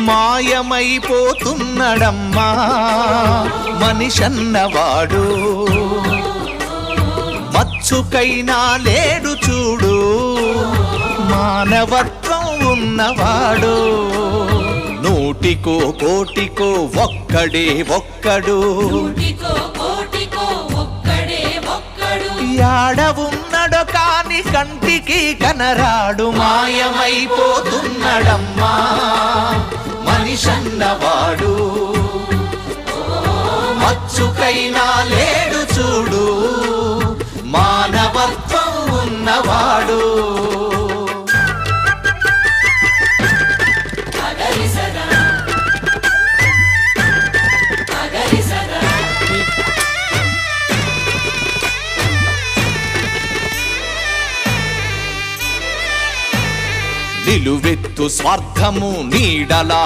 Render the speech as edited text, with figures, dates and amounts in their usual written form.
మాయమైపోతున్నడమ్మా మనిషన్నవాడు, మచ్చుకైనా లేడు చూడు మానవత్వం ఉన్నవాడు. నూటికో కోటికో ఒక్కడే ఒక్కడు, యాడ ఉన్నడో కాని కంటికి కనరాడు. మాయమైపోతున్నడమ్మా మనిషన్నవాడు, మచ్చుకైనా లేడు చూడు మానవత్వం ఉన్నవాడు. నిలువెత్తు స్వార్థము నీడలా